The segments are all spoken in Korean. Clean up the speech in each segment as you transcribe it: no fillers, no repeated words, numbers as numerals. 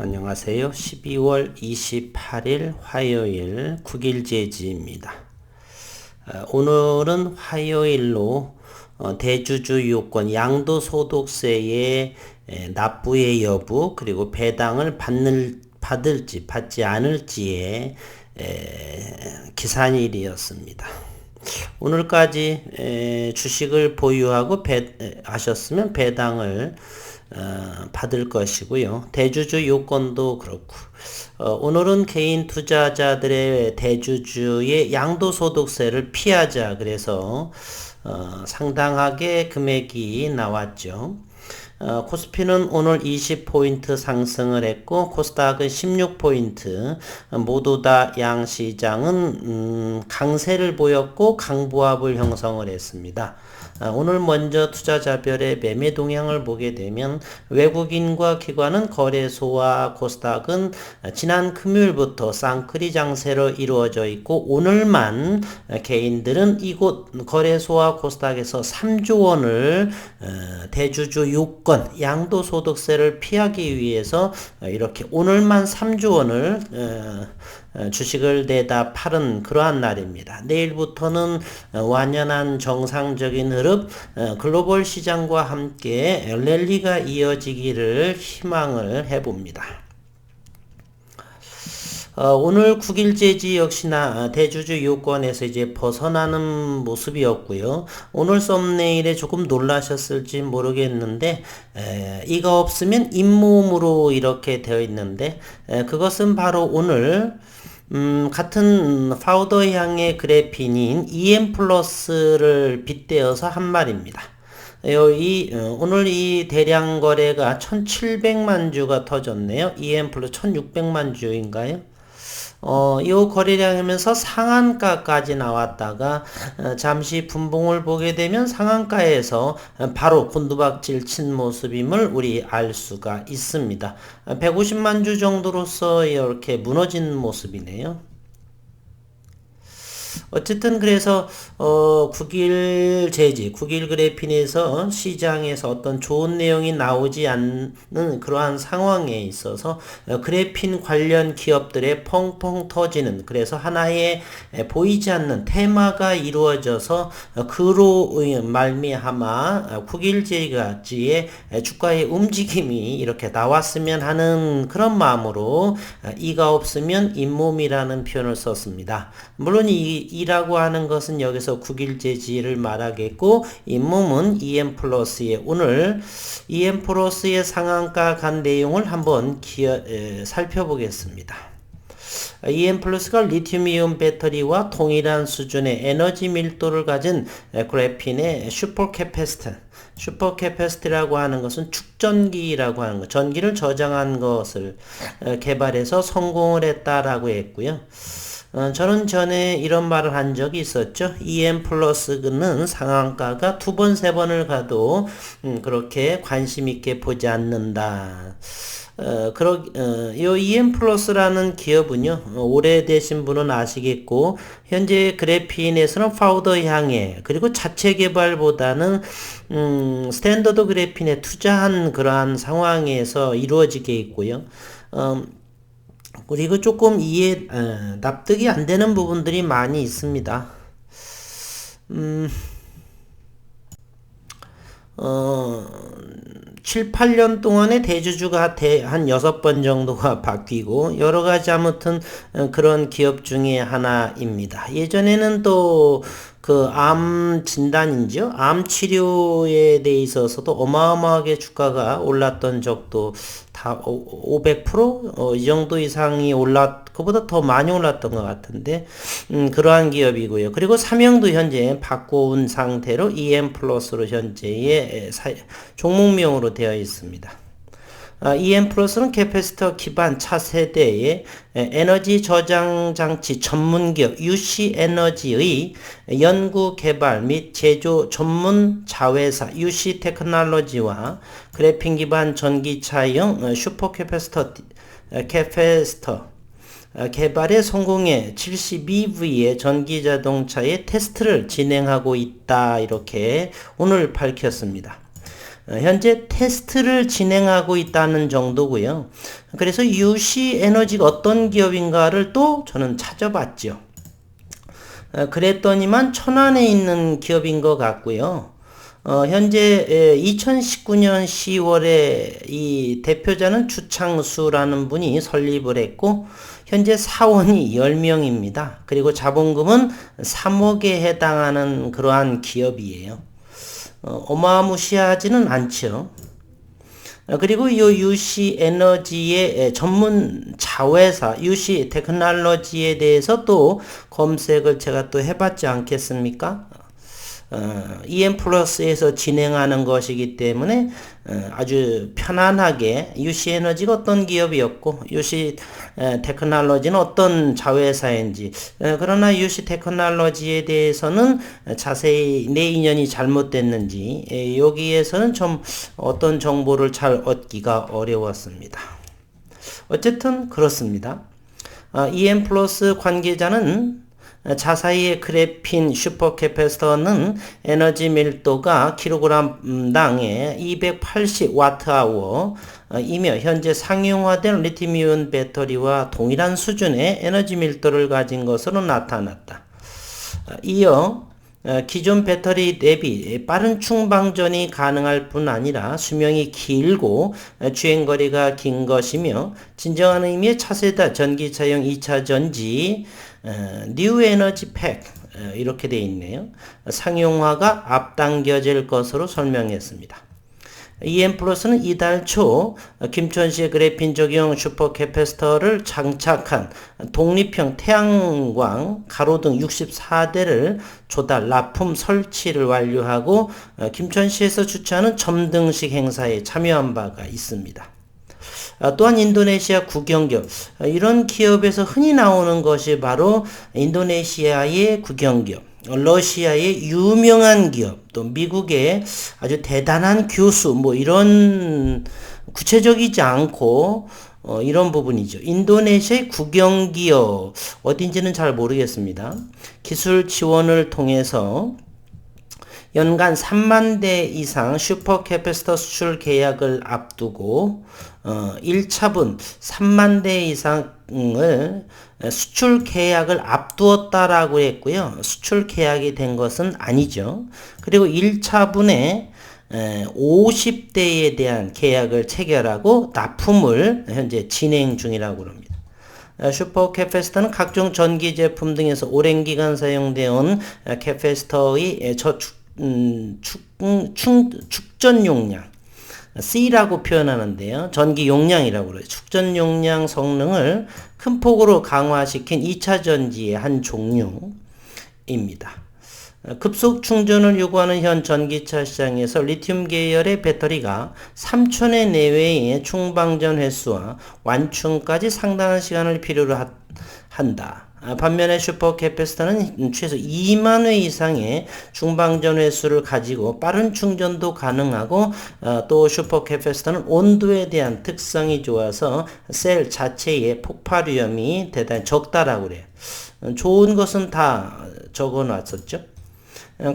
안녕하세요. 12월 28일 화요일 9일 제지입니다. 오늘은 화요일로 대주주 요건 양도소득세의 납부의 여부 그리고 배당을 받을지 받지 않을지의 기산일이었습니다. 오늘까지 주식을 보유하고 하셨으면 배당을 받을 것이고요. 대주주 요건도 그렇고 오늘은 개인 투자자들의 대주주의 양도소득세를 피하자 그래서 상당하게 금액이 나왔죠. 코스피는 오늘 20포인트 상승을 했고 코스닥은 16포인트 모두 다 양시장은 강세를 보였고 강보합을 형성을 했습니다. 오늘 먼저 투자자별의 매매 동향을 보게 되면 외국인과 기관은 거래소와 코스닥은 지난 금요일부터 쌍크리 장세로 이루어져 있고 오늘만 개인들은 이곳 거래소와 코스닥에서 3조 원을 대주주 요건 양도소득세를 피하기 위해서 이렇게 오늘만 3조 원을 주식을 내다 팔은 그러한 날입니다. 내일부터는 완연한 정상적인 흐름 글로벌 시장과 함께 랠리가 이어지기를 희망을 해봅니다. 오늘 9일 제지 역시나 대주주 요건에서 이제 벗어나는 모습이었고요. 오늘 썸네일에 조금 놀라셨을지 모르겠는데 이가 없으면 잇몸으로 이렇게 되어 있는데 그것은 바로 오늘 같은 파우더 향의 그래핀인 EM+를 빗대어서 한 말입니다. 오늘 이 대량 거래가 1700만 주가 터졌네요. EM+ 1600만 주인가요? 이 거래량이면서 상한가까지 나왔다가 잠시 분봉을 보게 되면 상한가에서 바로 곤두박질 친 모습임을 우리 알 수가 있습니다. 150만 주 정도로서 이렇게 무너진 모습이네요. 어쨌든 그래서 9일 제지, 9일 그래핀에서 시장에서 어떤 좋은 내용이 나오지 않는 그러한 상황에 있어서 그래핀 관련 기업들의 펑펑 터지는 그래서 하나의 보이지 않는 테마가 이루어져서 그로 말미암아 9일 제지의 주가의 움직임이 이렇게 나왔으면 하는 그런 마음으로 이가 없으면 잇몸이라는 표현을 썼습니다. 물론 이라고 하는 것은 여기서 9일 제지를 말하겠고 잇몸은 EM+의 오늘 EM+의 상한가 간 내용을 한번 살펴보겠습니다. EM+가 리튬이온 배터리와 동일한 수준의 에너지 밀도를 가진 그래핀의 슈퍼캐패시티라고 하는 것은 축전기라고 하는 것, 전기를 저장한 것을 개발해서 성공을 했다라고 했고요. 저는 전에 이런 말을 한 적이 있었죠. EM+는 상한가가 2번, 3번을 가도 그렇게 관심 있게 보지 않는다. 요 EM+라는 기업은요, 오래되신 분은 아시겠고, 현재 그래핀에서는 파우더 향해, 그리고 자체 개발보다는, 스탠더드 그래핀에 투자한 그러한 상황에서 이루어지게 있고요. 그리고 조금 납득이 안 되는 부분들이 많이 있습니다. 7, 8년 동안에 대주주가 한 6번 정도가 바뀌고 여러가지 아무튼 그런 기업 중에 하나입니다. 예전에는 또 암 진단인지요? 암 치료에 대해 있어서도 어마어마하게 주가가 올랐던 적도 다 500%? 이 정도 이상이 그보다 더 많이 올랐던 것 같은데, 그러한 기업이고요. 그리고 사명도 현재 바꿔온 상태로 EM+로 현재의 종목명으로 되어 있습니다. EM+는 캐패시터 기반 차세대의 에너지 저장 장치 전문 기업 UC에너지의 연구 개발 및 제조 전문 자회사 UC테크놀로지와 그래핀 기반 전기차용 슈퍼캐패시터 개발에 성공해 72V의 전기자동차의 테스트를 진행하고 있다 이렇게 오늘 밝혔습니다. 현재 테스트를 진행하고 있다는 정도고요. 그래서 UC 에너지가 어떤 기업인가를 또 저는 찾아봤죠. 그랬더니만 천안에 있는 기업인 것 같고요. 현재 2019년 10월에 이 대표자는 주창수라는 분이 설립을 했고 현재 사원이 10명입니다. 그리고 자본금은 3억에 해당하는 그러한 기업이에요. 어마무시하지는 않죠. 그리고 이 UC 에너지의 전문 자회사 UC 테크놀로지에 대해서 또 검색을 제가 또 해봤지 않겠습니까? EM 플러스에서 진행하는 것이기 때문에 아주 편안하게 UC 에너지가 어떤 기업이었고 UC 테크놀로지는 어떤 자회사인지 그러나 UC 테크놀로지에 대해서는 자세히 내 인연이 잘못됐는지 여기에서는 좀 어떤 정보를 잘 얻기가 어려웠습니다. 어쨌든 그렇습니다. EM 플러스 관계자는 자사의 그래핀 슈퍼캐패시터는 에너지 밀도가 킬로그램당에 280와트아워 이며 현재 상용화된 리튬이온 배터리와 동일한 수준의 에너지 밀도를 가진 것으로 나타났다. 이어 기존 배터리 대비 빠른 충방전이 가능할 뿐 아니라 수명이 길고 주행거리가 긴 것이며 진정한 의미의 차세대 전기차용 2차 전지 뉴 에너지 팩 이렇게 되어 있네요. 상용화가 앞당겨질 것으로 설명했습니다. EM 플러스는 이달 초 김천시의 그래핀 적용 슈퍼캐패시터를 장착한 독립형 태양광 가로등 64대를 조달 납품 설치를 완료하고 김천시에서 주최하는 점등식 행사에 참여한 바가 있습니다. 또한 인도네시아 국영기업 이런 기업에서 흔히 나오는 것이 바로 인도네시아의 국영기업 러시아의 유명한 기업 또 미국의 아주 대단한 교수 뭐 이런 구체적이지 않고 이런 부분이죠. 인도네시아의 국영기업 어딘지는 잘 모르겠습니다. 기술 지원을 통해서 연간 3만 대 이상 슈퍼캐패시터 수출 계약을 앞두고 1차분 3만 대 이상을 수출 계약을 앞두었다라고 했고요. 수출 계약이 된 것은 아니죠. 그리고 1차분에 50대에 대한 계약을 체결하고 납품을 현재 진행 중이라고 합니다. 슈퍼캐패시터는 각종 전기 제품 등에서 오랜 기간 사용되어 온 캐패시터의 축전 용량 C라고 표현하는데요. 전기 용량이라고 그래요. 축전 용량 성능을 큰 폭으로 강화시킨 2차 전지의 한 종류입니다. 급속 충전을 요구하는 현 전기차 시장에서 리튬 계열의 배터리가 3천회 내외의 충방전 횟수와 완충까지 상당한 시간을 필요로 한다. 반면에 슈퍼캐패시터는 최소 2만 회 이상의 중방전 횟수를 가지고 빠른 충전도 가능하고 또 슈퍼캐패시터는 온도에 대한 특성이 좋아서 셀 자체의 폭발 위험이 대단히 적다라고 그래요. 좋은 것은 다 적어놨었죠.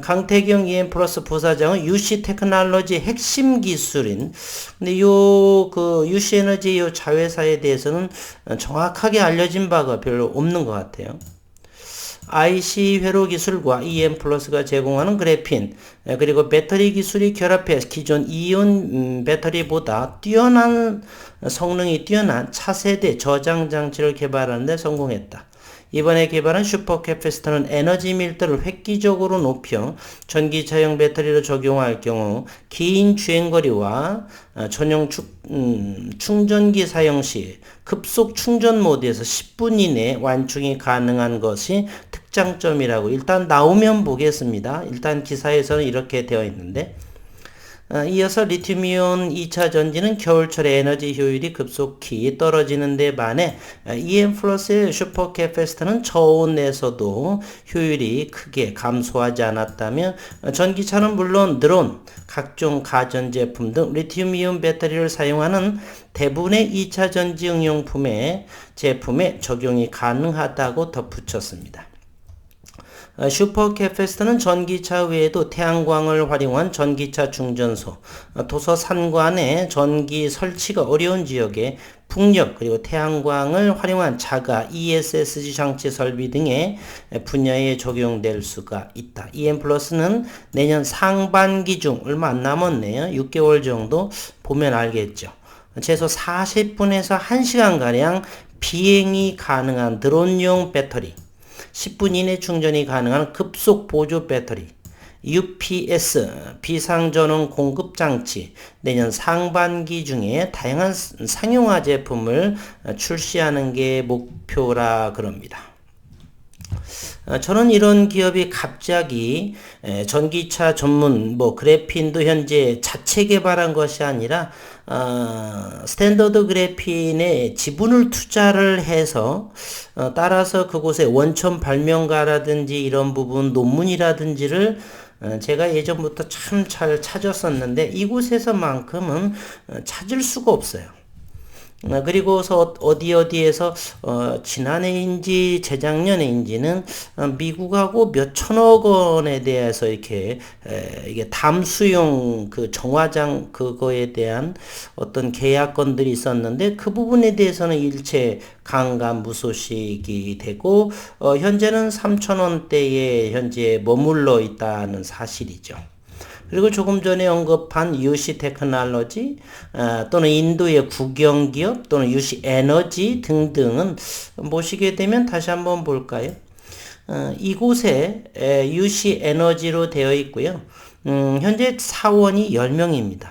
강태경 EM 플러스 부사장은 UC 테크놀로지 핵심 기술인 근데 UC 에너지 요 자회사에 대해서는 정확하게 알려진 바가 별로 없는 것 같아요. IC 회로 기술과 EM 플러스가 제공하는 그래핀 그리고 배터리 기술이 결합해 기존 이온 배터리보다 성능이 뛰어난 차세대 저장 장치를 개발하는 데 성공했다. 이번에 개발한 슈퍼캐패시터는 에너지 밀도를 획기적으로 높여 전기차용 배터리로 적용할 경우 긴 주행거리와 전용 충전기 사용 시 급속 충전 모드에서 10분 이내 완충이 가능한 것이 특장점이라고 일단 나오면 보겠습니다. 일단 기사에서는 이렇게 되어 있는데 이어서 리튬이온 2차 전지는 겨울철에 에너지 효율이 급속히 떨어지는 데 반해 EM 플러스의 슈퍼캐패시터는 저온에서도 효율이 크게 감소하지 않았다며 전기차는 물론 드론, 각종 가전제품 등 리튬이온 배터리를 사용하는 대부분의 2차 전지 응용품의 제품에 적용이 가능하다고 덧붙였습니다. 슈퍼캐패시터는 전기차 외에도 태양광을 활용한 전기차 충전소, 도서 산관에 전기 설치가 어려운 지역에 풍력 그리고 태양광을 활용한 자가 ESSG 장치 설비 등의 분야에 적용될 수가 있다. EM 플러스는 내년 상반기 중 얼마 안 남았네요. 6개월 정도 보면 알겠죠. 최소 40분에서 1시간가량 비행이 가능한 드론용 배터리, 10분 이내 충전이 가능한 급속 보조 배터리, UPS 비상전원 공급 장치 내년 상반기 중에 다양한 상용화 제품을 출시하는 게 목표라 그럽니다. 저는 이런 기업이 갑자기 전기차 전문 그래핀도 현재 자체 개발한 것이 아니라 스탠더드 그래핀에 지분을 투자를 해서 따라서 그곳에 원천 발명가라든지 이런 부분 논문이라든지를 제가 예전부터 참 잘 찾았었는데 이곳에서만큼은 찾을 수가 없어요. 그리고서 어디에서 지난해인지 재작년에인지는 미국하고 몇 천억 원에 대해서 이렇게 이게 담수용 그 정화장 그거에 대한 어떤 계약건들이 있었는데 그 부분에 대해서는 일체 강간무소식이 되고 현재는 3,000원대에 현재 머물러 있다는 사실이죠. 그리고 조금 전에 언급한 UC 테크놀로지 또는 인도의 국영기업 또는 UC 에너지 등등은 보시게 되면 다시 한번 볼까요? 이곳에 UC 에너지로 되어 있고요. 현재 사원이 10명입니다.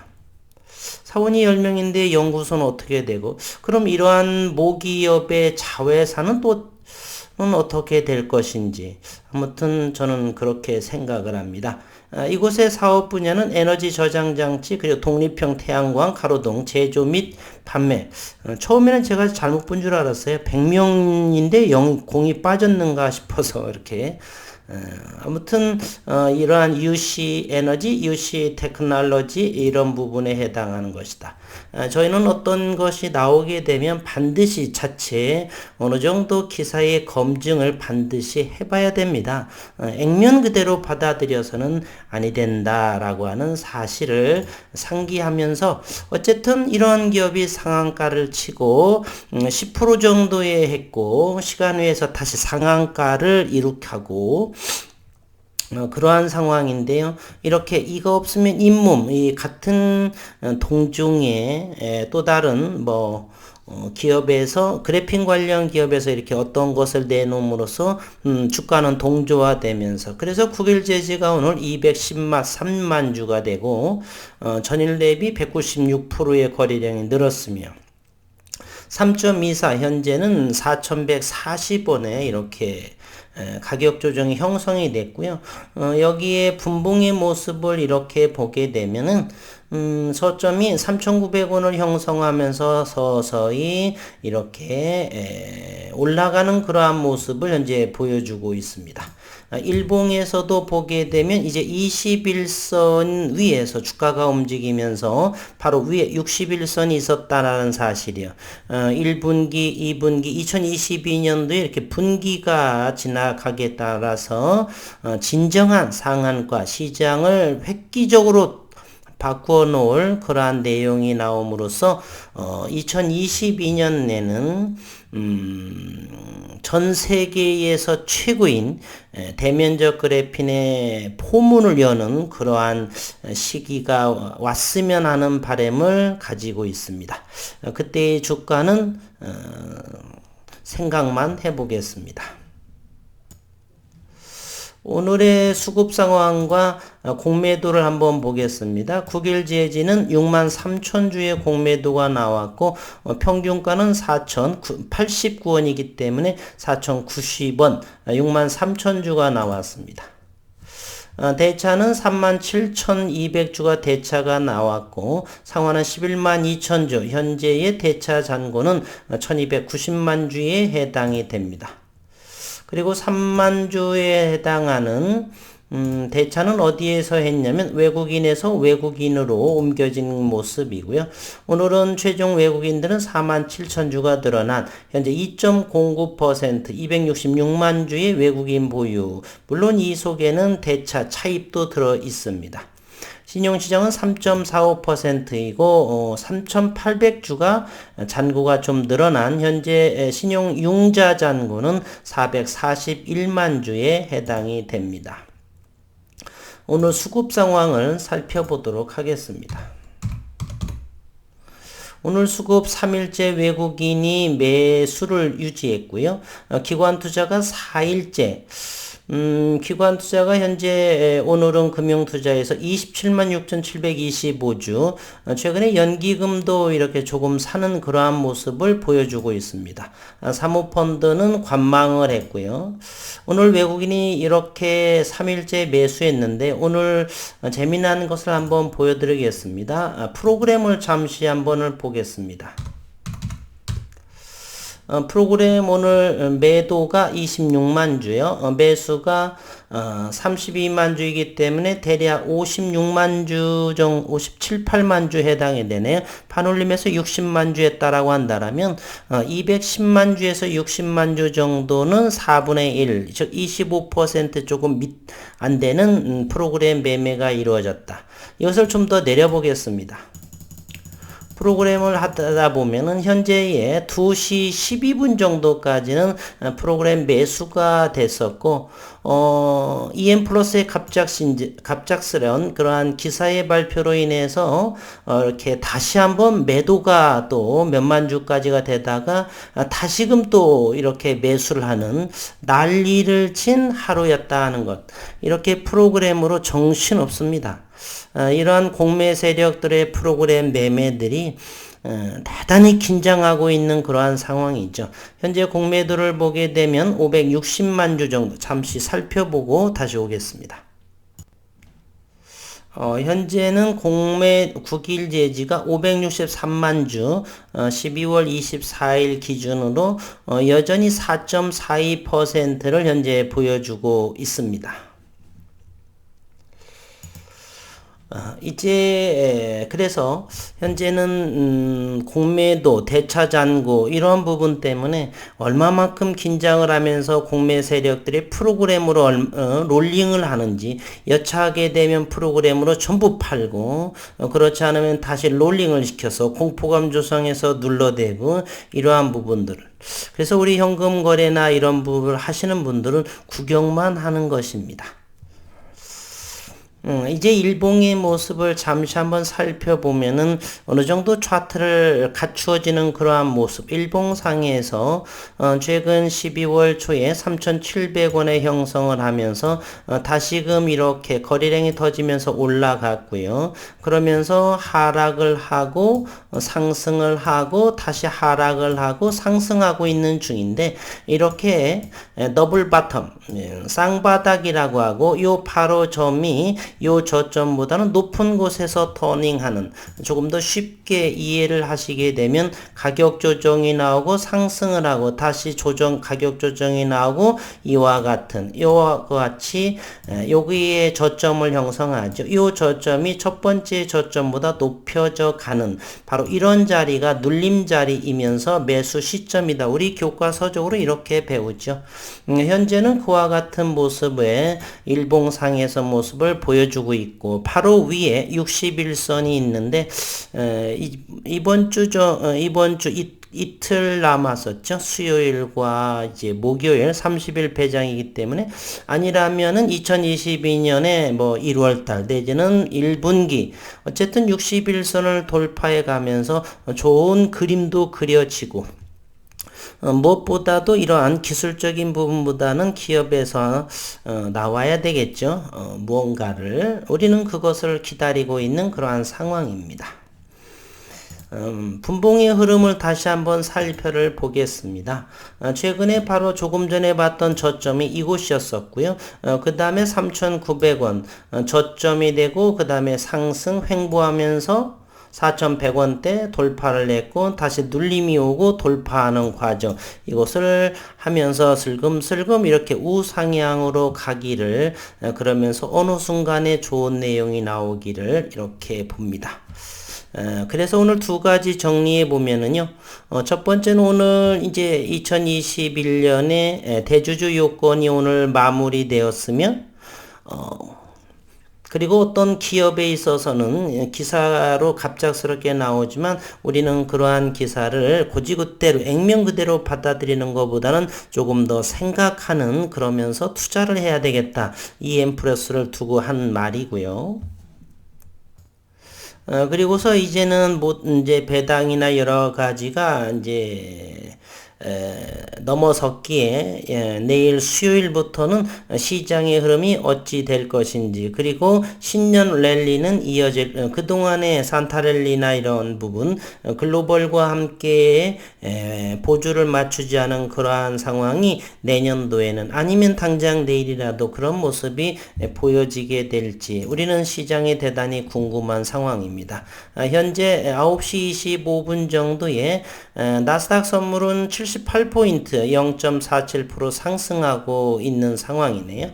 사원이 10명인데 연구소는 어떻게 되고 그럼 이러한 모기업의 자회사는 또 어떻게 될 것인지 아무튼 저는 그렇게 생각을 합니다. 이곳의 사업 분야는 에너지 저장 장치 그리고 독립형 태양광 가로등 제조 및 판매. 처음에는 제가 잘못 본 줄 알았어요. 100명인데 0이 빠졌는가 싶어서 이렇게 아무튼 이러한 UC 에너지, UC 테크놀로지 이런 부분에 해당하는 것이다. 저희는 어떤 것이 나오게 되면 반드시 자체 어느 정도 기사의 검증을 반드시 해봐야 됩니다. 액면 그대로 받아들여서는 아니 된다라고 하는 사실을 상기하면서 어쨌든 이러한 기업이 상한가를 치고 10% 정도에 했고 시간 후에서 다시 상한가를 이룩하고 그러한 상황인데요. 이렇게 이거 없으면 잇몸, 이 같은 동종의 또 다른 기업에서 그래핀 관련 기업에서 이렇게 어떤 것을 내놓음으로써 주가는 동조화되면서 그래서 국일제지가 오늘 213만 주가 되고 전일 대비 196%의 거래량이 늘었으며 3.24 현재는 4,140원에 이렇게 가격 조정이 형성이 됐고요. 여기에 분봉의 모습을 이렇게 보게 되면은 서점이 3,900원을 형성하면서 서서히 이렇게 올라가는 그러한 모습을 현재 보여주고 있습니다. 일봉에서도 보게 되면 이제 21선 위에서 주가가 움직이면서 바로 위에 61선이 있었다라는 사실이요. 1분기, 2분기, 2022년도에 이렇게 분기가 지나가게 따라서 진정한 상한가 시장을 획기적으로 바꾸어 놓을 그러한 내용이 나옴으로써 2022년에는 전 세계에서 최고인 대면적 그래핀의 포문을 여는 그러한 시기가 왔으면 하는 바람을 가지고 있습니다. 그때의 주가는 생각만 해보겠습니다. 오늘의 수급 상황과 공매도를 한번 보겠습니다. 국일제지는 63,000주의 공매도가 나왔고 평균가는 4,089원이기 때문에 4,090원 63,000주가 나왔습니다. 대차는 37,200주가 대차가 나왔고 상환은 112,000주 현재의 대차 잔고는 1,290만 주에 해당이 됩니다. 그리고 3만 주에 해당하는 대차는 어디에서 했냐면 외국인에서 외국인으로 옮겨진 모습이고요. 오늘은 최종 외국인들은 47,000주가 늘어난 현재 2.09% 266만 주의 외국인 보유. 물론 이 속에는 대차 차입도 들어 있습니다. 신용시장은 3.45%이고 3,800주가 잔고가 좀 늘어난 현재 신용융자 잔고는 441만 주에 해당이 됩니다. 오늘 수급 상황을 살펴보도록 하겠습니다. 오늘 수급 3일째 외국인이 매수를 유지했고요. 기관 투자가 4일째 기관 투자가 현재 오늘은 금융투자에서 27만 6,725주 최근에 연기금도 이렇게 조금 사는 그러한 모습을 보여주고 있습니다. 사모펀드는 관망을 했고요. 오늘 외국인이 이렇게 3일째 매수했는데 오늘 재미난 것을 한번 보여드리겠습니다. 프로그램을 잠시 한번 보겠습니다. 프로그램 오늘 매도가 26만 주요. 매수가 32만 주이기 때문에 대략 56만 주 정도 57, 8만 주 해당이 되네요. 판올림에서 60만 주 했다라고 한다라면 210만 주에서 60만 주 정도는 4분의 1, 즉 25% 조금 안 되는 프로그램 매매가 이루어졌다. 이것을 좀 더 내려보겠습니다. 프로그램을 하다 보면은 현재의 2시 12분 정도까지는 프로그램 매수가 됐었고, EM 플러스의 갑작스러운 그러한 기사의 발표로 인해서, 이렇게 다시 한번 매도가 또 몇만 주까지가 되다가, 다시금 또 이렇게 매수를 하는 난리를 친 하루였다 하는 것. 이렇게 프로그램으로 정신없습니다. 이러한 공매 세력들의 프로그램 매매들이 대단히 긴장하고 있는 그러한 상황이죠. 현재 공매도를 보게 되면 560만 주 정도 잠시 살펴보고 다시 오겠습니다. 현재는 공매 9일 제지가 563만 주, 12월 24일 기준으로 여전히 4.42%를 현재 보여주고 있습니다. 이제 그래서 현재는 공매도, 대차 잔고 이런 부분 때문에 얼마만큼 긴장을 하면서 공매 세력들이 프로그램으로 롤링을 하는지, 여차하게 되면 프로그램으로 전부 팔고 그렇지 않으면 다시 롤링을 시켜서 공포감 조성해서 눌러대고 이러한 부분들을, 그래서 우리 현금 거래나 이런 부분을 하시는 분들은 구경만 하는 것입니다. 이제 일봉의 모습을 잠시 한번 살펴보면은 어느 정도 차트를 갖추어지는 그러한 모습. 일봉상에서 최근 12월 초에 3,700원의 형성을 하면서 다시금 이렇게 거래량이 터지면서 올라갔고요. 그러면서 하락을 하고 상승을 하고 다시 하락을 하고 상승하고 있는 중인데, 이렇게 더블 바텀, 쌍바닥이라고 하고 요 바로 점이 요 저점보다는 높은 곳에서 터닝하는, 조금 더 쉽게 이해를 하시게 되면 가격 조정이 나오고 상승을 하고 다시 가격 조정이 나오고 이와 같은, 이와 같이 여기에 저점을 형성하죠. 요 저점이 첫 번째 저점보다 높여져 가는 바로 이런 자리가 눌림 자리이면서 매수 시점이다. 우리 교과서적으로 이렇게 배우죠. 현재는 그와 같은 모습의 일봉상에서 모습을 보여주고 있고, 바로 위에 61선이 있는데 이번 주 이틀 남았었죠. 수요일과 이제 목요일 30일 배장이기 때문에, 아니라면은 2022년에 뭐 1월달 내지는 1분기 어쨌든 61선을 돌파해 가면서 좋은 그림도 그려지고, 무엇보다도 이러한 기술적인 부분보다는 기업에서 나와야 되겠죠. 무언가를, 우리는 그것을 기다리고 있는 그러한 상황입니다. 분봉의 흐름을 다시 한번 살펴를 보겠습니다. 최근에 바로 조금 전에 봤던 저점이 이곳이었었고요. 그 다음에 3,900원 저점이 되고 그 다음에 상승 횡보하면서 4,100원대 돌파를 했고 다시 눌림이 오고 돌파하는 과정, 이것을 하면서 슬금슬금 이렇게 우상향으로 가기를, 그러면서 어느 순간에 좋은 내용이 나오기를 이렇게 봅니다. 그래서 오늘 두 가지 정리해 보면은요, 첫 번째는 오늘 이제 2021년에 대주주 요건이 오늘 마무리되었으면, 그리고 어떤 기업에 있어서는 기사로 갑작스럽게 나오지만 우리는 그러한 기사를 고지그대로 액면 그대로 받아들이는 것보다는 조금 더 생각하는, 그러면서 투자를 해야 되겠다, 이 엠프레스를 두고 한 말이고요. 그리고서 이제는 뭐 이제 배당이나 여러 가지가 이제 넘어섰기에, 내일 수요일부터는 시장의 흐름이 어찌 될 것인지, 그리고 신년 랠리는 이어질, 그동안의 산타랠리나 이런 부분, 글로벌과 함께 보조를 맞추지 않은 그러한 상황이 내년도에는, 아니면 당장 내일이라도 그런 모습이 보여지게 될지, 우리는 시장에 대단히 궁금한 상황입니다. 현재 9시 25분 정도에 나스닥 선물은 78포인트 0.47% 상승하고 있는 상황이네요.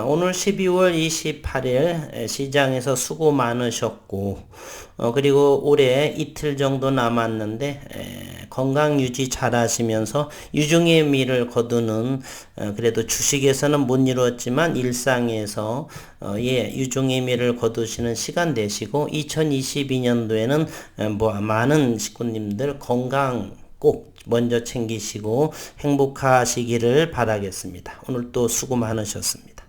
오늘 12월 28일 시장에서 수고 많으셨고, 그리고 올해 이틀 정도 남았는데 건강 유지 잘 하시면서 유종의 미를 거두는, 그래도 주식에서는 못 이루었지만 일상에서 유종의 미를 거두시는 시간 되시고, 2022년도에는 많은 식구님들 건강 꼭 먼저 챙기시고 행복하시기를 바라겠습니다. 오늘 또 수고 많으셨습니다.